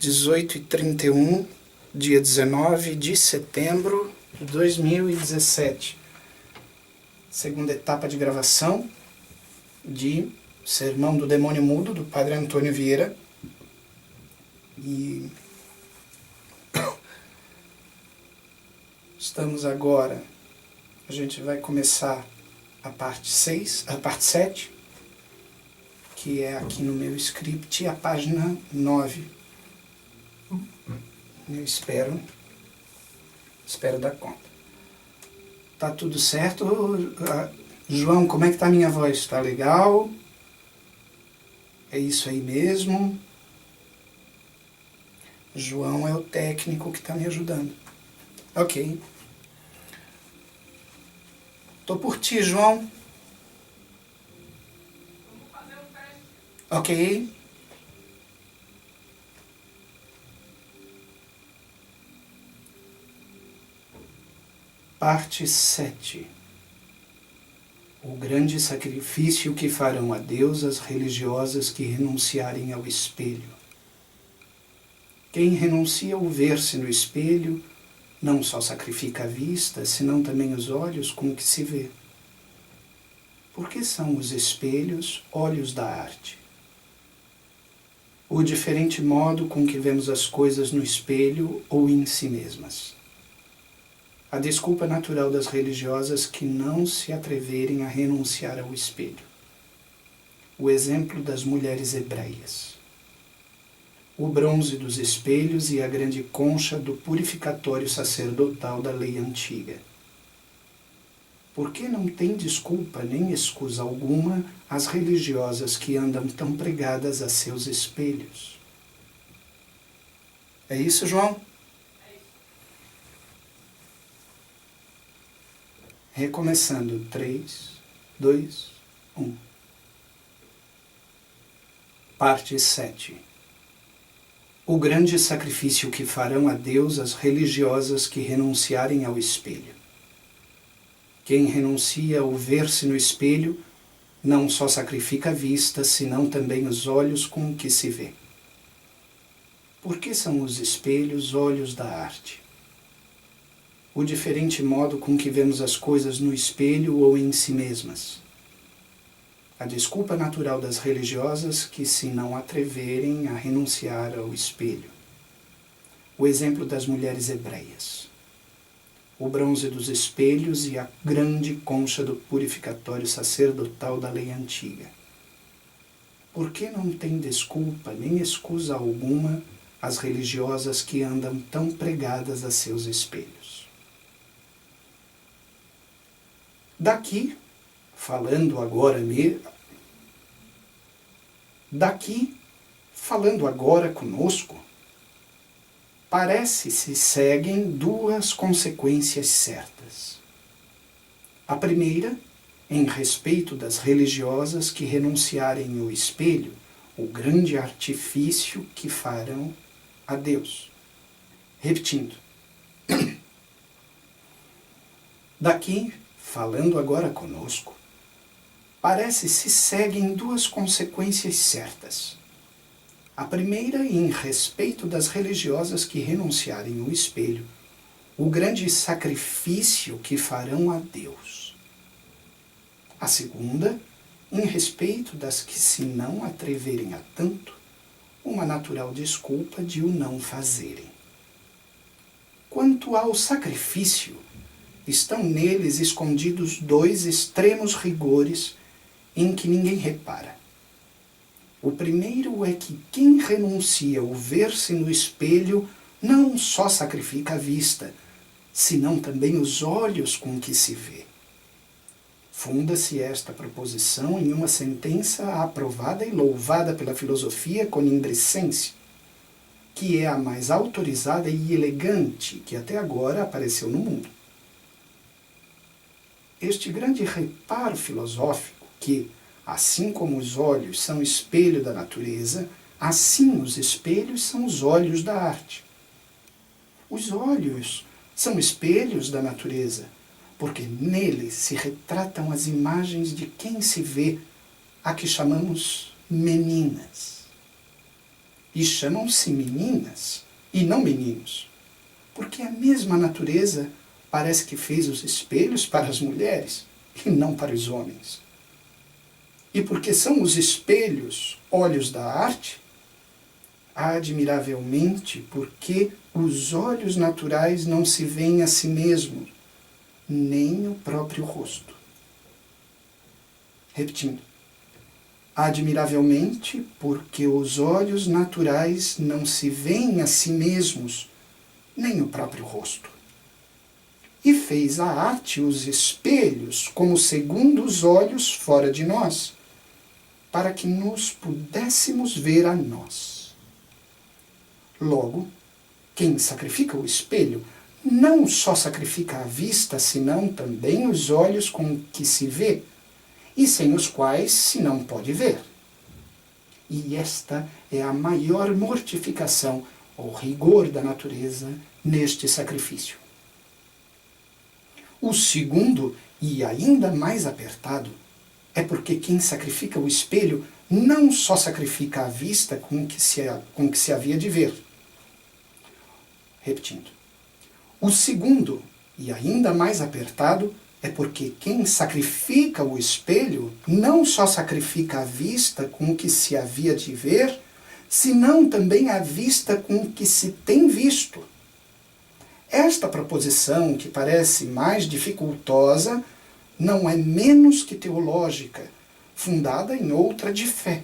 18h31, dia 19 de setembro de 2017. Segunda etapa de gravação de Sermão do Demônio Mudo, do Padre Antônio Vieira. E estamos agora, a gente vai começar a parte 6, a parte 7, que é aqui no meu script, a página 9. Eu espero dar conta. Tá tudo certo? João, como é que tá a minha voz? Tá legal? É isso aí mesmo? João é o técnico que está me ajudando. Ok. Tô por ti, João. Vamos fazer um teste. Ok. Parte 7. O grande sacrifício que farão a Deus as religiosas que renunciarem ao espelho. Quem renuncia ao ver-se no espelho, não só sacrifica a vista, senão também os olhos com que se vê. Por que são os espelhos olhos da arte? O diferente modo com que vemos as coisas no espelho ou em si mesmas. A desculpa natural das religiosas que não se atreverem a renunciar ao espelho. O exemplo das mulheres hebreias. O bronze dos espelhos e a grande concha do purificatório sacerdotal da lei antiga. Por que não tem desculpa nem escusa alguma as religiosas que andam tão pregadas a seus espelhos? É isso, João? Recomeçando. 3, 2, 1. Parte 7. O grande sacrifício que farão a Deus as religiosas que renunciarem ao espelho. Quem renuncia ao ver-se no espelho, não só sacrifica a vista, senão também os olhos com que se vê. Por que são os espelhos olhos da arte? O diferente modo com que vemos as coisas no espelho ou em si mesmas. A desculpa natural das religiosas que se não atreverem a renunciar ao espelho. O exemplo das mulheres hebreias. O bronze dos espelhos e a grande concha do purificatório sacerdotal da lei antiga. Por que não tem desculpa nem escusa alguma as religiosas que andam tão pregadas a seus espelhos? Daqui, falando agora conosco, parece se seguem duas consequências certas. A primeira, em respeito das religiosas que renunciarem ao espelho, o grande artifício que farão a Deus. Repetindo. Daqui, falando agora conosco, parece se seguem duas consequências certas. A primeira, em respeito das religiosas que renunciarem ao espelho, o grande sacrifício que farão a Deus. A segunda, em respeito das que se não atreverem a tanto, uma natural desculpa de o não fazerem. Quanto ao sacrifício, estão neles escondidos dois extremos rigores em que ninguém repara. O primeiro é que quem renuncia ao ver-se no espelho não só sacrifica a vista, senão também os olhos com que se vê. Funda-se esta proposição em uma sentença aprovada e louvada pela filosofia conimbrescense, que é a mais autorizada e elegante que até agora apareceu no mundo. Este grande reparo filosófico que, assim como os olhos são espelho da natureza, assim os espelhos são os olhos da arte. Os olhos são espelhos da natureza, porque neles se retratam as imagens de quem se vê, a que chamamos meninas. e chamam-se meninas e não meninos, porque a mesma natureza parece que fez os espelhos para as mulheres e não para os homens. E porque são os espelhos olhos da arte, admiravelmente, porque os olhos naturais não se veem a si mesmos, nem o próprio rosto. Repetindo. Admiravelmente, porque os olhos naturais não se veem a si mesmos, nem o próprio rosto. E fez a arte os espelhos como segundos olhos fora de nós, para que nos pudéssemos ver a nós. Logo, quem sacrifica o espelho não só sacrifica a vista, senão também os olhos com que se vê, e sem os quais se não pode ver. E esta é a maior mortificação ou rigor da natureza neste sacrifício. O segundo, e ainda mais apertado, é porque quem sacrifica o espelho não só sacrifica a vista com que se havia de ver. Repetindo. O segundo, e ainda mais apertado, é porque quem sacrifica o espelho não só sacrifica a vista com que se havia de ver, senão também a vista com que se tem visto. Esta proposição, que parece mais dificultosa, não é menos que teológica, fundada em outra de fé.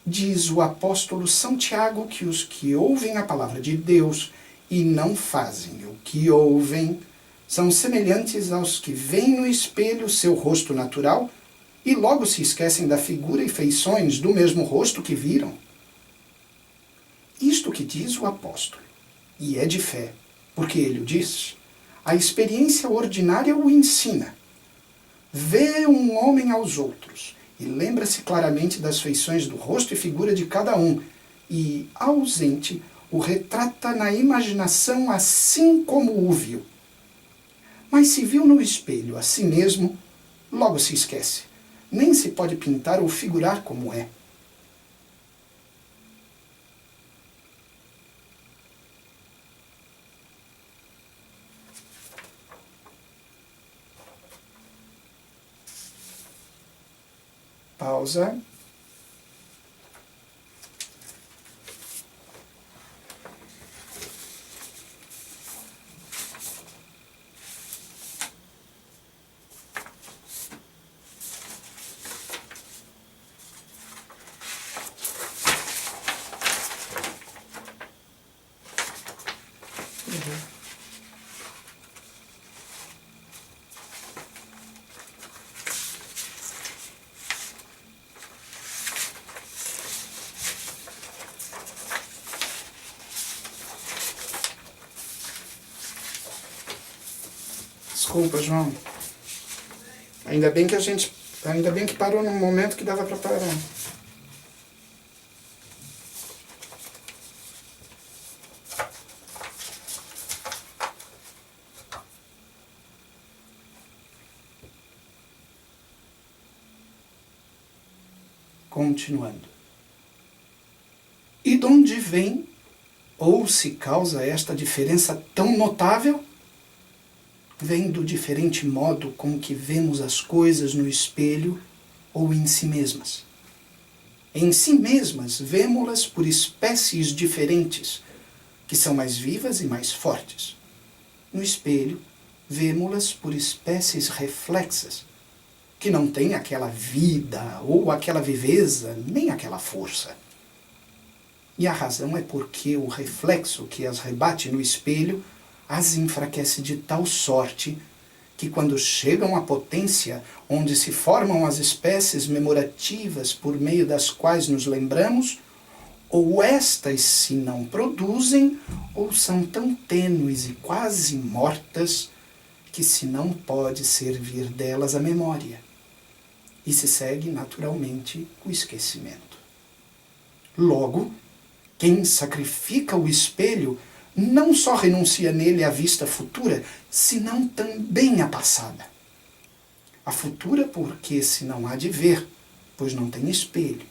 Diz o apóstolo São Tiago que os que ouvem a palavra de Deus e não fazem o que ouvem, são semelhantes aos que veem no espelho seu rosto natural e logo se esquecem da figura e feições do mesmo rosto que viram. Isto que diz o apóstolo, e é de fé, porque ele o diz, a experiência ordinária o ensina. Vê um homem aos outros e lembra-se claramente das feições do rosto e figura de cada um, e, ausente, o retrata na imaginação assim como o viu. Mas se viu no espelho a si mesmo, logo se esquece. Nem se pode pintar ou figurar como é. Pausa. Desculpa, João. Ainda bem que parou num momento que dava para parar. Continuando. E de onde vem ou se causa esta diferença tão notável? Vem do diferente modo com que vemos as coisas no espelho ou em si mesmas. Em si mesmas, vemo-las por espécies diferentes, que são mais vivas e mais fortes. No espelho, vemo-las por espécies reflexas, que não têm aquela vida ou aquela viveza, nem aquela força. E a razão é porque o reflexo que as rebate no espelho as enfraquece de tal sorte que quando chegam à potência onde se formam as espécies memorativas por meio das quais nos lembramos, ou estas se não produzem, ou são tão tênues e quase mortas que se não pode servir delas a memória, e se segue naturalmente o esquecimento. Logo, quem sacrifica o espelho não só renuncia nele à vista futura, senão também à passada. A futura porque se não há de ver, pois não tem espelho.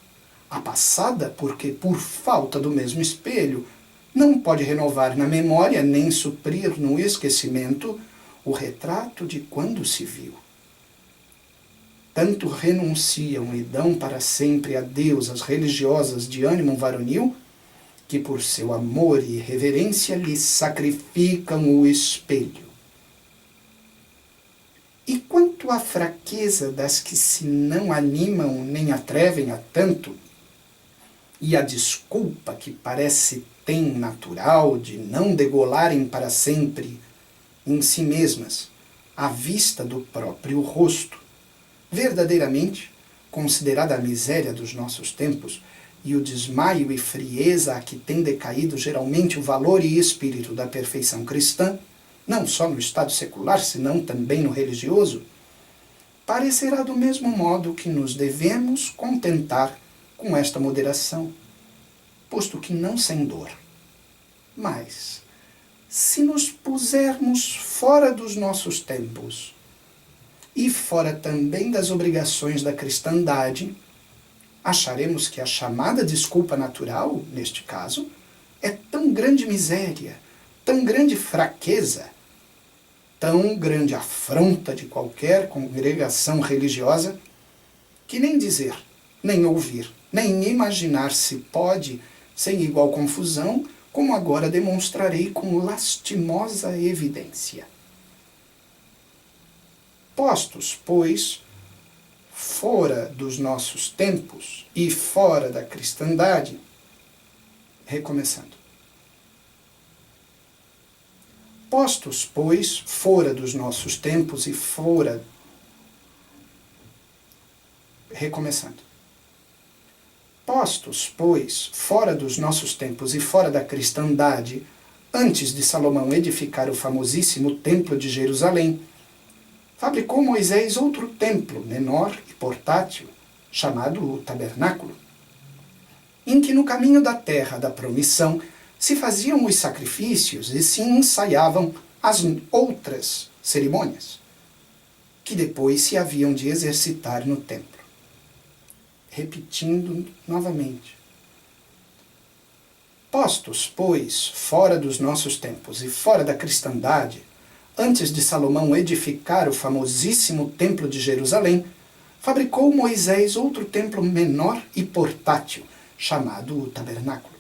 a passada, porque por falta do mesmo espelho, não pode renovar na memória nem suprir no esquecimento o retrato de quando se viu. Tanto renunciam e dão para sempre a Deus as religiosas de ânimo varonil, que por seu amor e reverência lhe sacrificam o espelho. E quanto à fraqueza das que se não animam nem atrevem a tanto, e a desculpa que parece tem natural de não degolarem para sempre em si mesmas à vista do próprio rosto, verdadeiramente, considerada a miséria dos nossos tempos e o desmaio e frieza a que tem decaído geralmente o valor e espírito da perfeição cristã, não só no estado secular, senão também no religioso, parecerá do mesmo modo que nos devemos contentar com esta moderação, posto que não sem dor. Mas, se nos pusermos fora dos nossos tempos e fora também das obrigações da cristandade, acharemos que a chamada desculpa natural, neste caso, é tão grande miséria, tão grande fraqueza, tão grande afronta de qualquer congregação religiosa, que nem dizer, nem ouvir, nem imaginar se pode, sem igual confusão, como agora demonstrarei com lastimosa evidência. Postos, pois, fora dos nossos tempos e fora da cristandade, recomeçando. Postos, pois, fora dos nossos tempos e fora... Recomeçando. Postos, pois, fora dos nossos tempos e fora da cristandade, antes de Salomão edificar o famosíssimo Templo de Jerusalém, fabricou Moisés outro templo, menor e portátil, chamado o Tabernáculo, em que no caminho da terra da promissão se faziam os sacrifícios e se ensaiavam as outras cerimônias, que depois se haviam de exercitar no templo. Repetindo novamente. Postos, pois, fora dos nossos tempos e fora da cristandade, antes de Salomão edificar o famosíssimo Templo de Jerusalém, fabricou Moisés outro templo menor e portátil, chamado o Tabernáculo,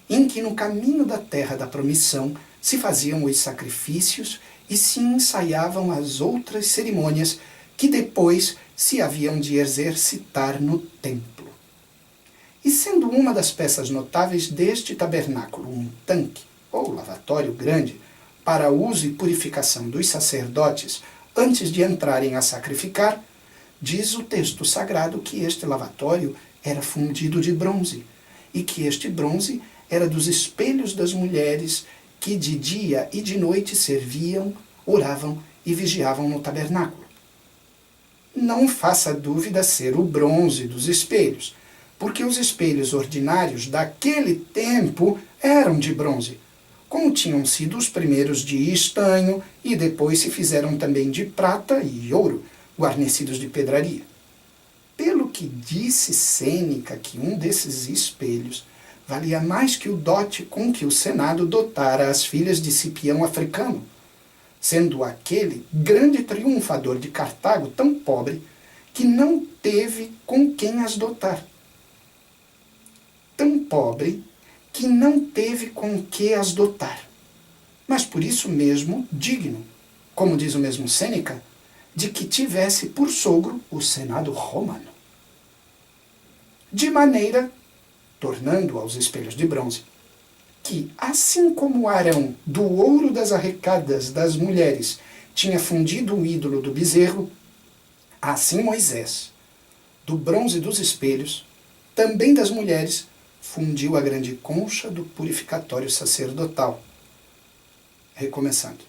em que no caminho da terra da promissão se faziam os sacrifícios e se ensaiavam as outras cerimônias que depois se haviam de exercitar no templo. E sendo uma das peças notáveis deste tabernáculo um tanque, ou lavatório grande, para uso e purificação dos sacerdotes antes de entrarem a sacrificar, diz o texto sagrado que este lavatório era fundido de bronze, e que este bronze era dos espelhos das mulheres que de dia e de noite serviam, oravam e vigiavam no tabernáculo. Não faça dúvida ser o bronze dos espelhos, porque os espelhos ordinários daquele tempo eram de bronze, como tinham sido os primeiros de estanho e depois se fizeram também de prata e ouro, guarnecidos de pedraria. Pelo que disse Sêneca que um desses espelhos valia mais que o dote com que o Senado dotara as filhas de Cipião africano, sendo aquele grande triunfador de Cartago tão pobre que não teve com quem as dotar. Tão pobre que não teve com que as dotar, mas por isso mesmo digno, como diz o mesmo Sêneca, de que tivesse por sogro o Senado romano. De maneira, tornando aos espelhos de bronze, que, assim como Arão, do ouro das arrecadas das mulheres, tinha fundido o ídolo do bezerro, assim Moisés, do bronze dos espelhos, também das mulheres, fundiu a grande concha do purificatório sacerdotal. Recomeçando.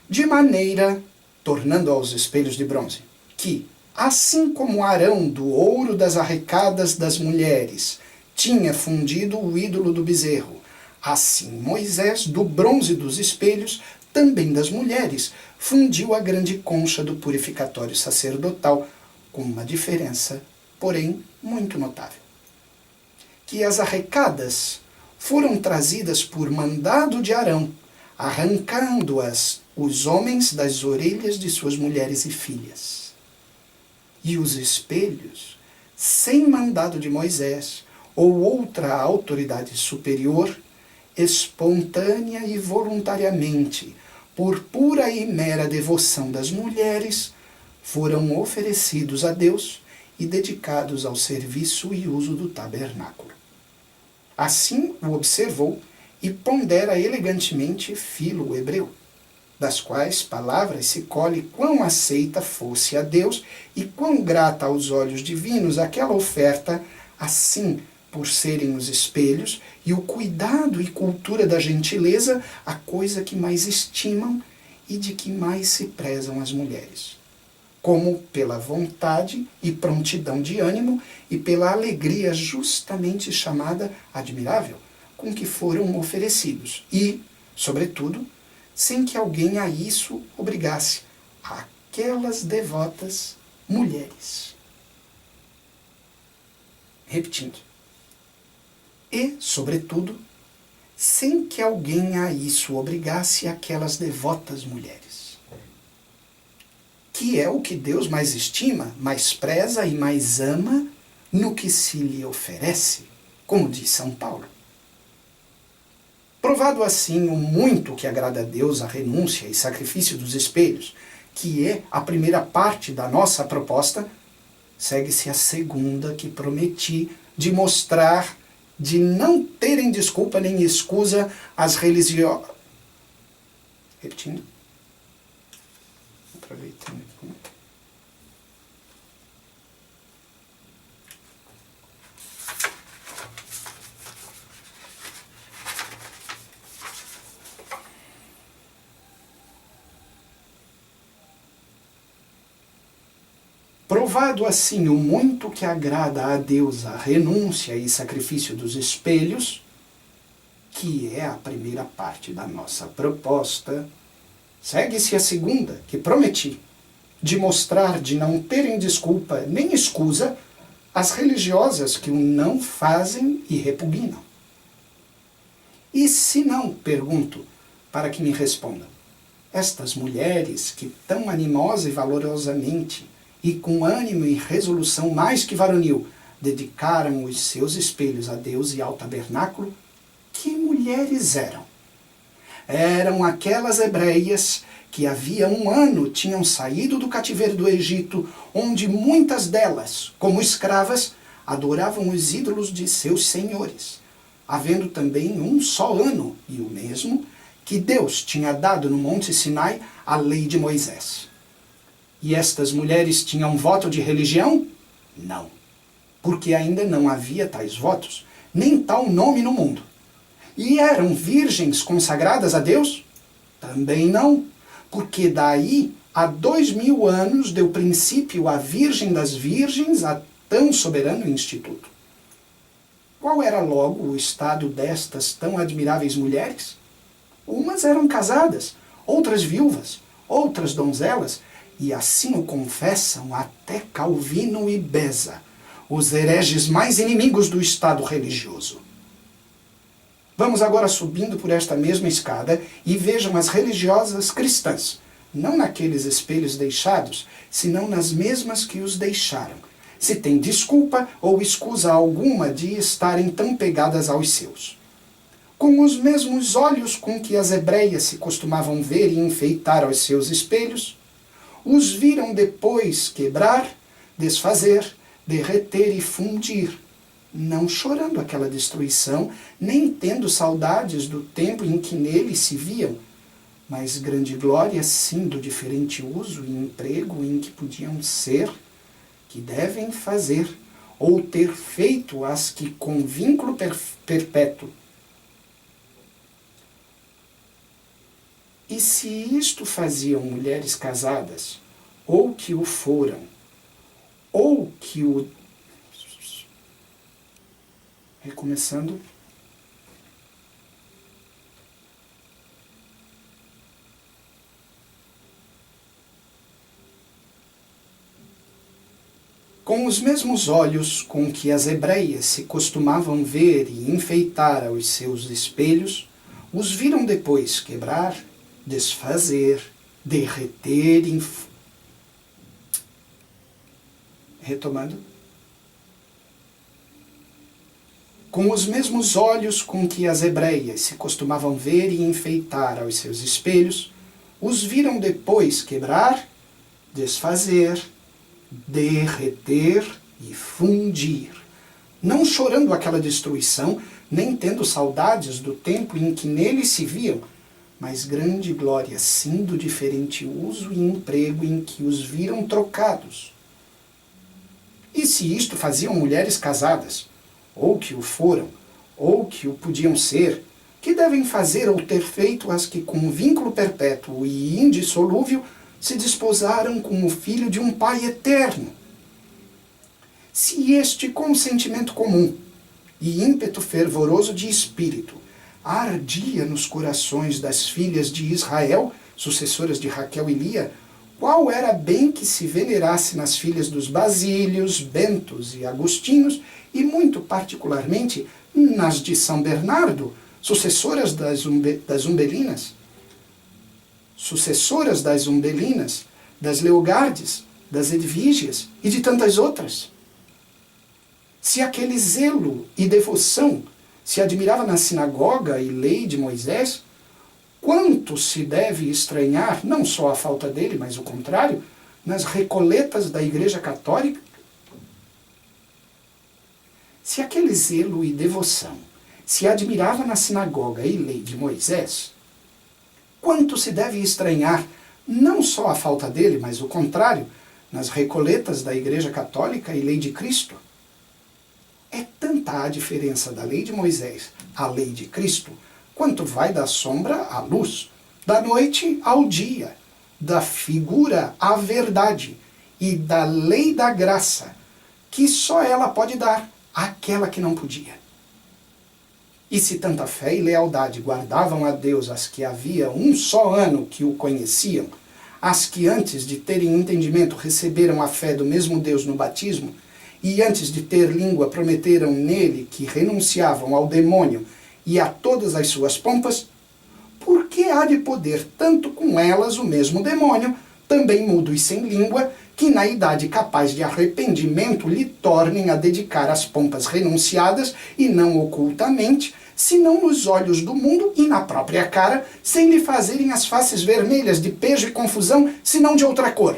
De maneira, tornando aos espelhos de bronze, que, assim como Arão, do ouro das arrecadas das mulheres, tinha fundido o ídolo do bezerro, assim Moisés, do bronze dos espelhos, também das mulheres, fundiu a grande concha do purificatório sacerdotal, com uma diferença porém muito notável. Que as arrecadas foram trazidas por mandado de Arão, arrancando-as os homens das orelhas de suas mulheres e filhas. E os espelhos, sem mandado de Moisés ou outra autoridade superior, espontânea e voluntariamente, por pura e mera devoção das mulheres, foram oferecidos a Deus e dedicados ao serviço e uso do tabernáculo. Assim o observou e pondera elegantemente Filo o hebreu, das quais palavras se colhe quão aceita fosse a Deus e quão grata aos olhos divinos aquela oferta, assim, por serem os espelhos e o cuidado e cultura da gentileza, a coisa que mais estimam e de que mais se prezam as mulheres, como pela vontade e prontidão de ânimo e pela alegria justamente chamada admirável, com que foram oferecidos, e, sobretudo, sem que alguém a isso obrigasse aquelas devotas mulheres. Repetindo. E, sobretudo, sem que alguém a isso obrigasse aquelas devotas mulheres. Que é o que Deus mais estima, mais preza e mais ama no que se lhe oferece, como diz São Paulo. Provado assim o muito que agrada a Deus a renúncia e sacrifício dos espelhos, que é a primeira parte da nossa proposta, segue-se a segunda que prometi de mostrar de não terem desculpa nem escusa as religiosas. Repetindo. Aproveitando aqui. Provado assim o muito que agrada a Deus a renúncia e sacrifício dos espelhos, que é a primeira parte da nossa proposta, segue-se a segunda, que prometi, de mostrar de não terem desculpa nem escusa as religiosas que o não fazem e repugnam. E se não, pergunto, para que me respondam, estas mulheres que tão animosa e valorosamente e com ânimo e resolução mais que varonil, dedicaram os seus espelhos a Deus e ao tabernáculo, que mulheres eram? Eram aquelas hebreias que havia 1 ano tinham saído do cativeiro do Egito, onde muitas delas, como escravas, adoravam os ídolos de seus senhores, havendo também 1 só ano, e o mesmo, que Deus tinha dado no Monte Sinai a lei de Moisés. E estas mulheres tinham voto de religião? Não, porque ainda não havia tais votos, nem tal nome no mundo. E eram virgens consagradas a Deus? Também não, porque daí a 2000 anos deu princípio a Virgem das Virgens a tão soberano instituto. Qual era logo o estado destas tão admiráveis mulheres? Umas eram casadas, outras viúvas, outras donzelas, e assim o confessam até Calvino e Beza, os hereges mais inimigos do Estado religioso. Vamos agora subindo por esta mesma escada e vejam as religiosas cristãs, não naqueles espelhos deixados, senão nas mesmas que os deixaram, se tem desculpa ou escusa alguma de estarem tão pegadas aos seus. Com os mesmos olhos com que as hebreias se costumavam ver e enfeitar aos seus espelhos, os viram depois quebrar, desfazer, derreter e fundir, não chorando aquela destruição, nem tendo saudades do tempo em que neles se viam, mas grande glória sim do diferente uso e emprego em que podiam ser, que devem fazer, ou ter feito as que com vínculo perpétuo. E se isto faziam mulheres casadas, ou que o foram, ou que o... Recomeçando. Com os mesmos olhos com que as hebreias se costumavam ver e enfeitar aos seus espelhos, os viram depois quebrar, desfazer, derreter, retomando. Com os mesmos olhos com que as hebreias se costumavam ver e enfeitar aos seus espelhos, os viram depois quebrar, desfazer, derreter e fundir, não chorando aquela destruição, nem tendo saudades do tempo em que neles se viam, mas grande glória sim do diferente uso e emprego em que os viram trocados. E se isto faziam mulheres casadas, ou que o foram, ou que o podiam ser, que devem fazer ou ter feito as que com vínculo perpétuo e indissolúvel se desposaram com o filho de um Pai eterno. Se este consentimento comum e ímpeto fervoroso de espírito ardia nos corações das filhas de Israel, sucessoras de Raquel e Lia, qual era bem que se venerasse nas filhas dos Basílios, Bentos e Agostinhos, e muito particularmente nas de São Bernardo, sucessoras das Umbelinas, das Leogardes, das Edvígias e de tantas outras. Se aquele zelo e devoção se admirava na sinagoga e lei de Moisés, quanto se deve estranhar, não só a falta dele, mas o contrário, nas recoletas da Igreja Católica? Se aquele zelo e devoção se admirava na sinagoga e lei de Moisés, quanto se deve estranhar, não só a falta dele, mas o contrário, nas recoletas da Igreja Católica e lei de Cristo? É tanta a diferença da lei de Moisés à lei de Cristo, quanto vai da sombra à luz, da noite ao dia, da figura à verdade e da lei da graça, que só ela pode dar, aquela que não podia. E se tanta fé e lealdade guardavam a Deus as que havia um só ano que o conheciam, as que antes de terem entendimento receberam a fé do mesmo Deus no batismo, e antes de ter língua prometeram nele que renunciavam ao demônio e a todas as suas pompas, por que há de poder tanto com elas o mesmo demônio, também mudo e sem língua, que na idade capaz de arrependimento lhe tornem a dedicar as pompas renunciadas, e não ocultamente, senão nos olhos do mundo e na própria cara, sem lhe fazerem as faces vermelhas de pejo e confusão, senão de outra cor?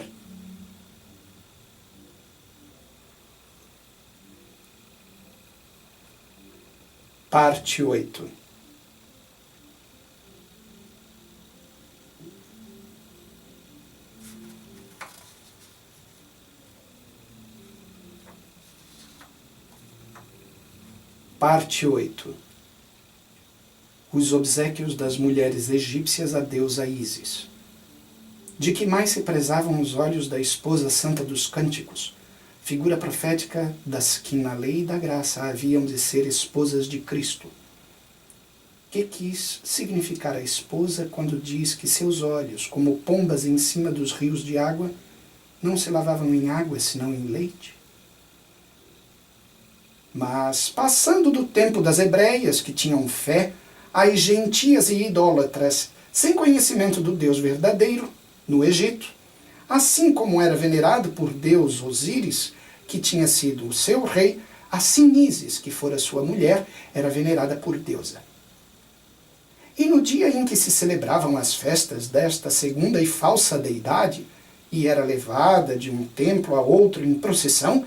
Parte 8. Parte 8. Os obséquios das mulheres egípcias à deusa Ísis. De que mais se prezavam os olhos da esposa santa dos cânticos, figura profética das que na lei da graça haviam de ser esposas de Cristo. Que quis significar a esposa quando diz que seus olhos, como pombas em cima dos rios de água, não se lavavam em água, senão em leite? Mas, passando do tempo das hebreias, que tinham fé, as gentias e idólatras, sem conhecimento do Deus verdadeiro, no Egito, assim como era venerado por Deus Osíris, que tinha sido o seu rei, assim Ísis, que fora sua mulher, era venerada por deusa. E no dia em que se celebravam as festas desta segunda e falsa deidade, e era levada de um templo a outro em procissão,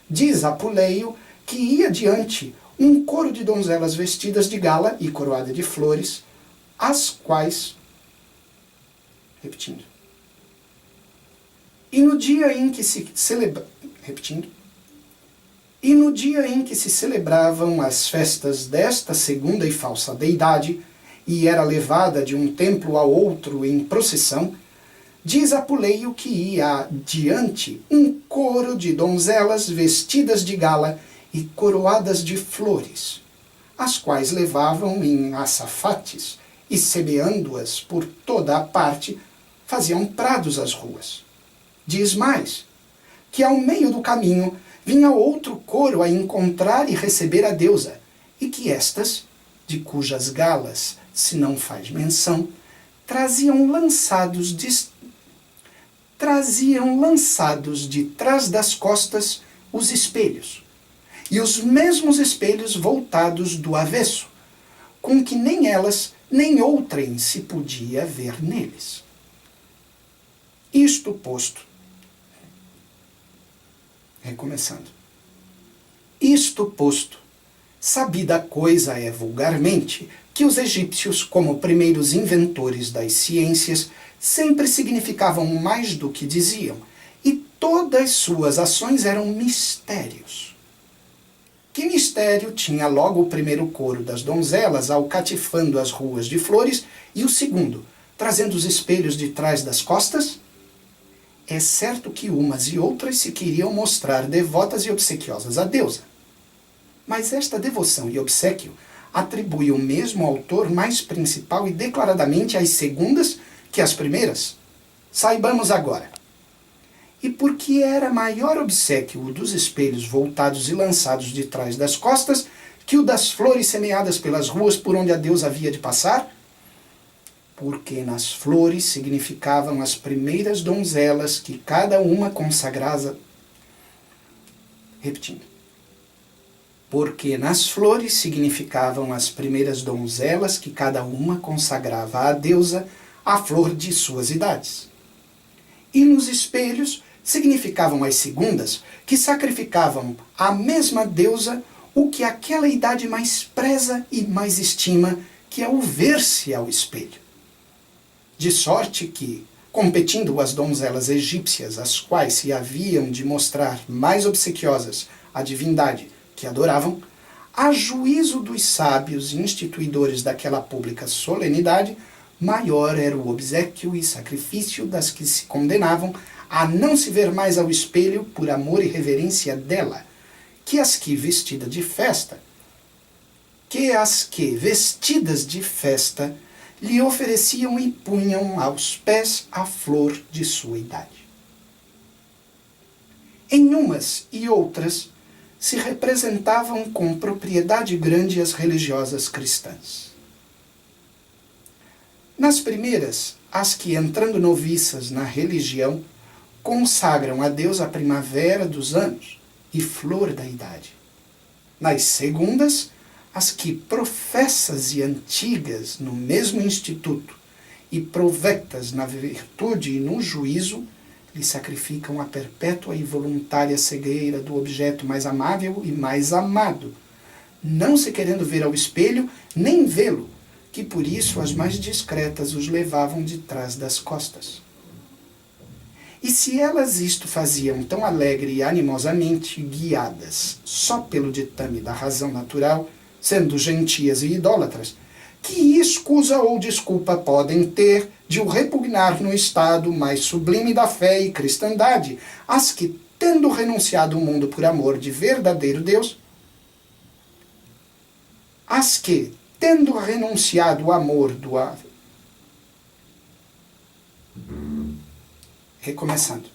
diz Apuleio que ia diante um coro de donzelas vestidas de gala e coroada de flores, as quais... Repetindo. E no dia em que se celebravam as festas desta segunda e falsa deidade, e era levada de um templo a outro em procissão, diz Apuleio que ia adiante um coro de donzelas vestidas de gala e coroadas de flores, as quais levavam em açafates e, semeando-as por toda a parte, faziam prados às ruas. Diz mais, que ao meio do caminho vinha outro coro a encontrar e receber a deusa, e que estas, de cujas galas se não faz menção, traziam lançados de trás das costas os espelhos, e os mesmos espelhos voltados do avesso, com que nem elas nem outrem se podia ver neles. Isto posto, recomeçando, isto posto, sabida coisa é vulgarmente que os egípcios, como primeiros inventores das ciências, sempre significavam mais do que diziam, e todas suas ações eram mistérios. Que mistério tinha logo o primeiro coro das donzelas alcatifando as ruas de flores, e o segundo, trazendo os espelhos de trás das costas? É certo que umas e outras se queriam mostrar devotas e obsequiosas à deusa. Mas esta devoção e obséquio atribui o mesmo autor mais principal e declaradamente às segundas que às primeiras? Saibamos agora. E porque era maior obséquio o dos espelhos voltados e lançados de trás das costas que o das flores semeadas pelas ruas por onde a deusa havia de passar? Porque nas flores significavam as primeiras donzelas que cada uma consagrava. Repetindo. Porque nas flores significavam as primeiras donzelas que cada uma consagrava à deusa a flor de suas idades. E nos espelhos significavam as segundas que sacrificavam à mesma deusa o que aquela idade mais preza e mais estima, que é o ver-se ao espelho. De sorte que, competindo as donzelas egípcias, as quais se haviam de mostrar mais obsequiosas à divindade que adoravam, a juízo dos sábios instituidores daquela pública solenidade, maior era o obséquio e sacrifício das que se condenavam a não se ver mais ao espelho por amor e reverência dela, que as que vestidas de festa, lhe ofereciam e punham aos pés a flor de sua idade. Em umas e outras se representavam com propriedade grande as religiosas cristãs. Nas primeiras, as que, entrando noviças na religião, consagram a Deus a primavera dos anos e flor da idade. Nas segundas, as que, professas e antigas no mesmo instituto e provectas na virtude e no juízo, lhe sacrificam a perpétua e voluntária cegueira do objeto mais amável e mais amado, não se querendo ver ao espelho, nem vê-lo, que por isso as mais discretas os levavam de trás das costas. E se elas isto faziam tão alegre e animosamente, guiadas só pelo ditame da razão natural, sendo gentias e idólatras, que escusa ou desculpa podem ter de o repugnar no estado mais sublime da fé e cristandade, as que, tendo renunciado o mundo por amor de verdadeiro Deus, as que, tendo renunciado o amor do recomeçando.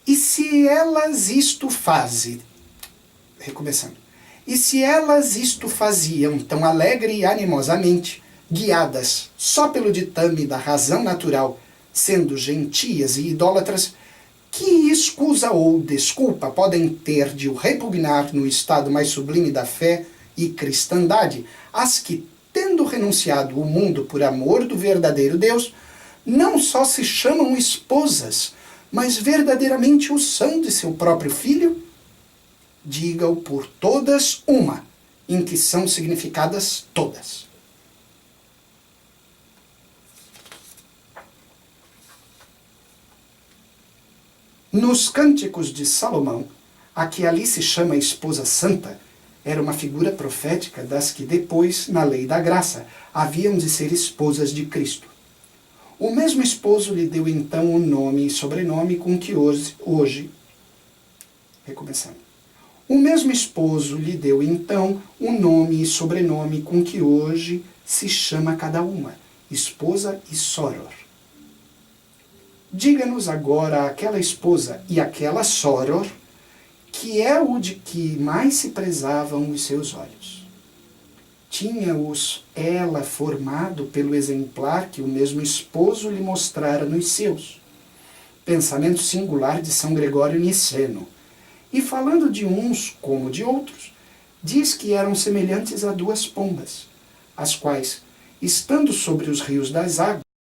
E se elas isto fazem, recomeçando. E se elas isto faziam tão alegre e animosamente, guiadas só pelo ditame da razão natural, sendo gentias e idólatras, que escusa ou desculpa podem ter de o repugnar no estado mais sublime da fé e cristandade, as que, tendo renunciado o mundo por amor do verdadeiro Deus, não só se chamam esposas, mas verdadeiramente o são de seu próprio filho? Diga-o por todas uma, em que são significadas todas. Nos Cânticos de Salomão, a que ali se chama esposa santa, era uma figura profética das que depois, na lei da graça, haviam de ser esposas de Cristo. O mesmo esposo lhe deu então o nome e sobrenome com que hoje recomeçando. O mesmo esposo lhe deu então o nome e sobrenome com que hoje se chama cada uma, esposa e soror. Diga-nos agora aquela esposa e aquela soror que é o de que mais se prezavam os seus olhos. Tinha-os ela formado pelo exemplar que o mesmo esposo lhe mostrara nos seus. Pensamento singular de São Gregório Niceno. E falando de uns como de outros, diz que eram semelhantes a duas pombas, as quais, estando sobre os rios das águas,